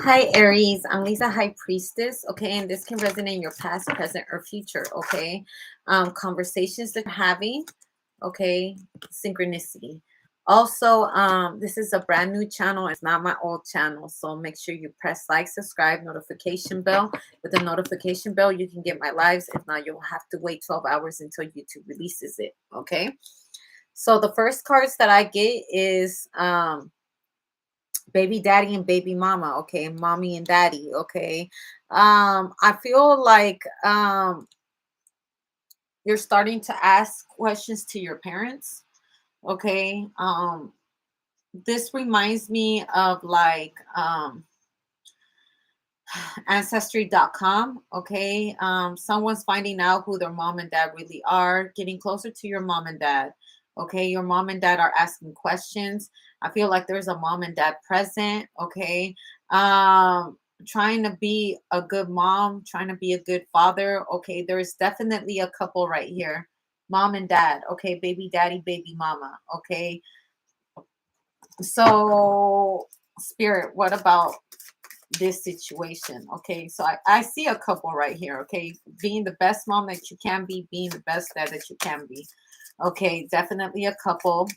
Hi, Aries. I'm Lisa, High Priestess. Okay, and this can resonate in your past, present, or future. Okay, conversations that you're having. Okay, synchronicity. Also, this is a brand new channel. It's not my old channel, so make sure you press like, subscribe, notification bell. With the notification bell, you can get my lives. If not, you'll have to wait 12 hours until YouTube releases it. Okay. So the first cards that I get is baby daddy and baby mama. Okay, mommy and daddy. Okay. I feel like you're starting to ask questions to your parents. Okay. This reminds me of like ancestry.com. Okay. Someone's finding out who their mom and dad really are, getting closer to your mom and dad. Okay, your mom and dad are asking questions. I feel like there's a mom and dad present. Okay. Trying to be a good mom, trying to be a good father. Okay, there's definitely a couple right here. Mom and dad. Okay, baby daddy, baby mama. Okay. So spirit, what about this situation? Okay, so I see a couple right here. Okay, being the best mom that you can be, being the best dad that you can be. Okay, definitely a couple.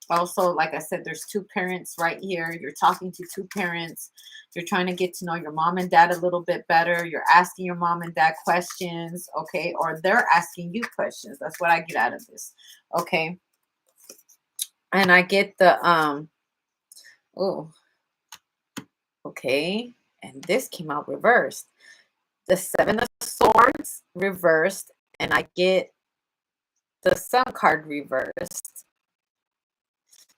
Also, like I said, there's two parents right here. You're talking to two parents. You're trying to get to know your mom and dad a little bit better. You're asking your mom and dad questions. Okay, or they're asking you questions. That's what I get out of this. Okay, and I get the oh, okay, and this came out reversed. The Seven of Swords reversed, and I get the Sun card reversed.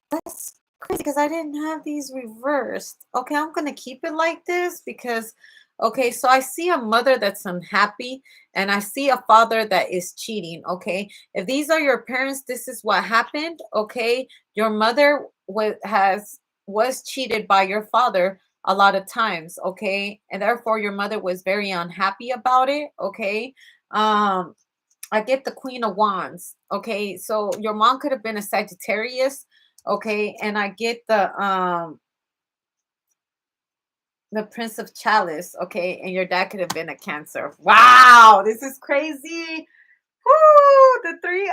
That's crazy because I didn't have these reversed. Okay, I'm going to keep it like this because, okay, so I see a mother that's unhappy and I see a father that is cheating. Okay, if these are your parents, this is what happened. Okay, your mother was cheated by your father a lot of times. Okay, and therefore your mother was very unhappy about it. Okay, I get the Queen of Wands. Okay, so your mom could have been a Sagittarius. Okay, and I get the Prince of Chalice. Okay, and your dad could have been a Cancer. Wow, this is crazy. Woo! The three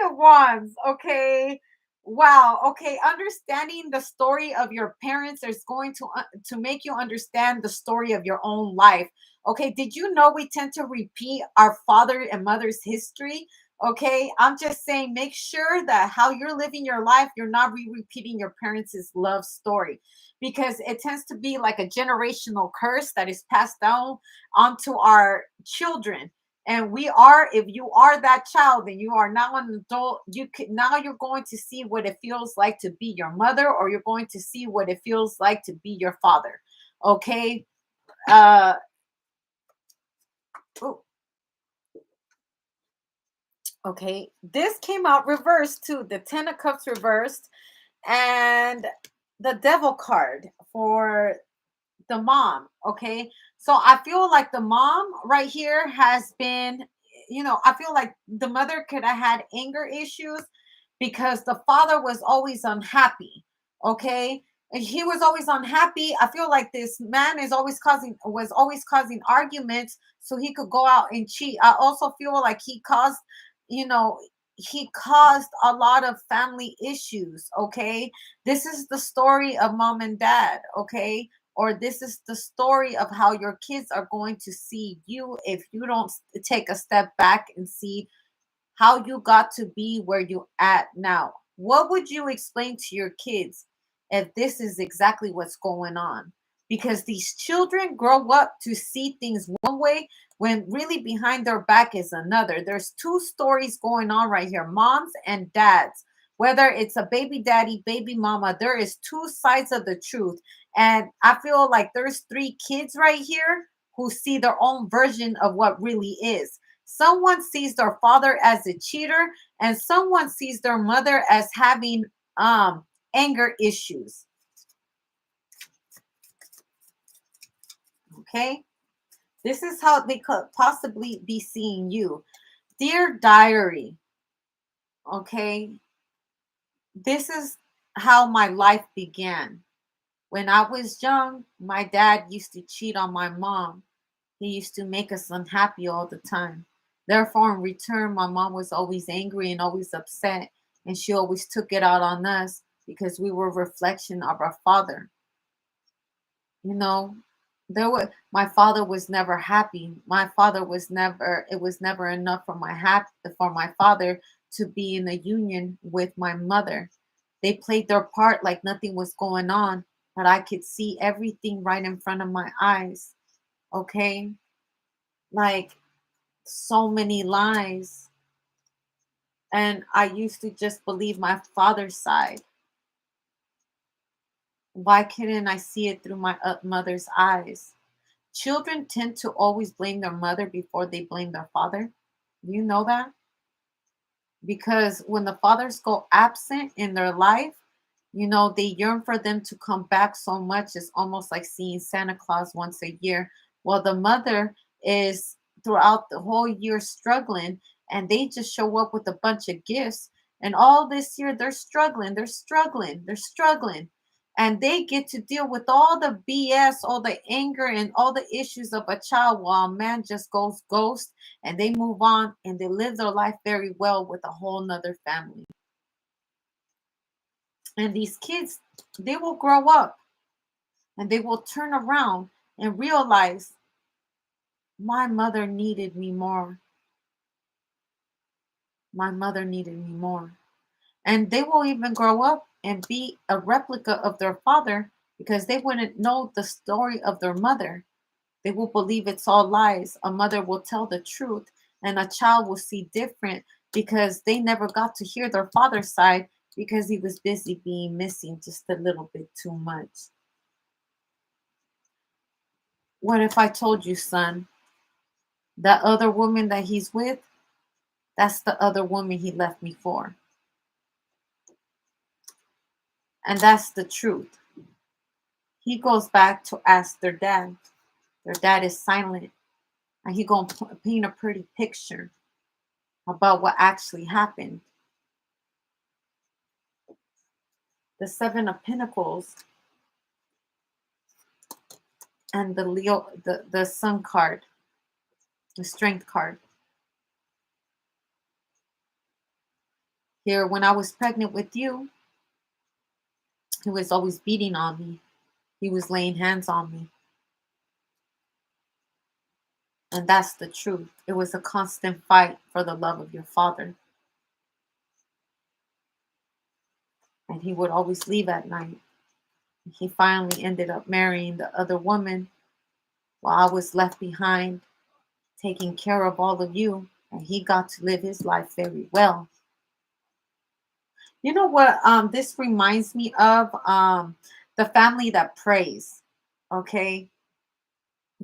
of wands. Okay. Wow. Okay. Understanding the story of your parents is going to make you understand the story of your own life. Okay. Did you know we tend to repeat our father and mother's history? Okay. I'm just saying, make sure that how you're living your life, you're not repeating your parents' love story because it tends to be like a generational curse that is passed down onto our children. And we are, if you are that child and you are now an adult, you're going to see what it feels like to be your mother, or you're going to see what it feels like to be your father. Okay. uh ooh, okay, this came out reversed too. The Ten of Cups reversed, and the Devil card for the mom. Okay, so I feel like the mom right here has been, I feel like the mother could have had anger issues because the father was always unhappy. Okay, and he was always unhappy. I feel like this man was always causing arguments so he could go out and cheat. I also feel like you know he caused a lot of family issues. Okay, this is the story of mom and dad. Okay, or this is the story of how your kids are going to see you if you don't take a step back and see how you got to be where you at now. What would you explain to your kids if this is exactly what's going on? Because these children grow up to see things one way when really behind their back is another. There's two stories going on right here, moms and dads. Whether it's a baby daddy, baby mama, there is two sides of the truth. And I feel like there's three kids right here who see their own version of what really is. Someone sees their father as a cheater, and someone sees their mother as having anger issues. Okay, this is how they could possibly be seeing you. Dear diary, okay, this is how my life began. When I was young, my dad used to cheat on my mom. He used to make us unhappy all the time. Therefore, in return, my mom was always angry and always upset, and she always took it out on us because we were a reflection of our father. You know, my father was never happy. My father was never it was never enough for my father to be in a union with my mother. They played their part like nothing was going on, but I could see everything right in front of my eyes. Okay? Like so many lies. And I used to just believe my father's side. Why couldn't I see it through my mother's eyes? Children tend to always blame their mother before they blame their father. Do you know that? Because when the fathers go absent in their life, they yearn for them to come back so much. It's almost like seeing Santa Claus once a year. Well, the mother is throughout the whole year struggling, and they just show up with a bunch of gifts. And all this year, they're struggling. And they get to deal with all the BS, all the anger, and all the issues of a child while a man just goes ghost and they move on and they live their life very well with a whole nother family. And these kids, they will grow up and they will turn around and realize my mother needed me more. My mother needed me more. And they will even grow up and be a replica of their father because they wouldn't know the story of their mother. They will believe it's all lies. A mother will tell the truth, and a child will see different because they never got to hear their father's side because he was busy being missing just a little bit too much. What if I told you, son, that other woman that he's with, that's the other woman he left me for? And that's the truth. He goes back to ask their dad. Their dad is silent, and he gonna paint a pretty picture about what actually happened. The Seven of Pentacles and the Leo, the Sun card, the Strength card. Here, when I was pregnant with you, he was always beating on me. He was laying hands on me. And that's the truth. It was a constant fight for the love of your father. And he would always leave at night. He finally ended up marrying the other woman while I was left behind taking care of all of you. And he got to live his life very well. You know what this reminds me of? The family that prays. Okay,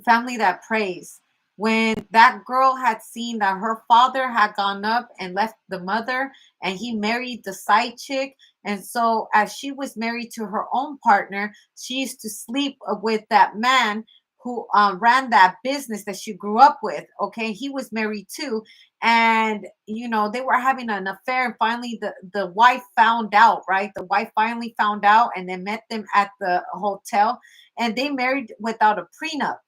family that prays. When that girl had seen that her father had gone up and left the mother and he married the side chick. And so, as she was married to her own partner, she used to sleep with that man who ran that business that she grew up with. Okay, he was married too. And, they were having an affair. And finally, the wife found out, right? The wife finally found out and they met them at the hotel and they married without a prenup.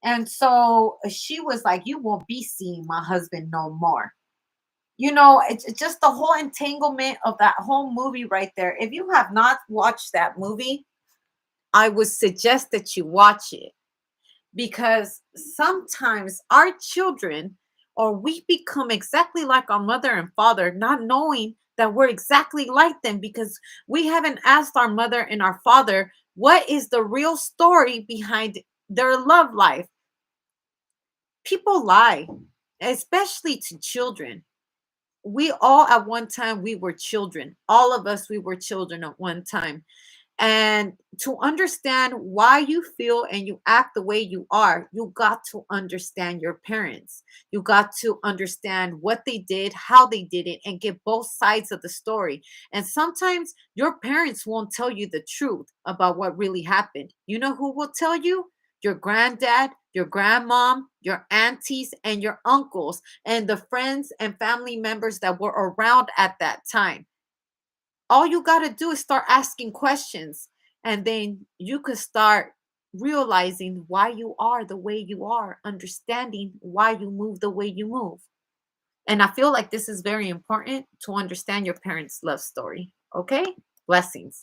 And so she was like, "You won't be seeing my husband no more." It's just the whole entanglement of that whole movie right there. If you have not watched that movie, I would suggest that you watch it because sometimes our children or we become exactly like our mother and father, not knowing that we're exactly like them because we haven't asked our mother and our father what is the real story behind their love life. People lie, especially to children. We all at one time we were children. All of us we were children at one time. And to understand why you feel and you act the way you are, you got to understand your parents. You got to understand what they did, how they did it, and get both sides of the story. And sometimes your parents won't tell you the truth about what really happened. You know who will tell you? Your granddad, your grandmom, your aunties, and your uncles, and the friends and family members that were around at that time. All you got to do is start asking questions. And then you could start realizing why you are the way you are, understanding why you move the way you move. And I feel like this is very important to understand your parents' love story. Okay? Blessings.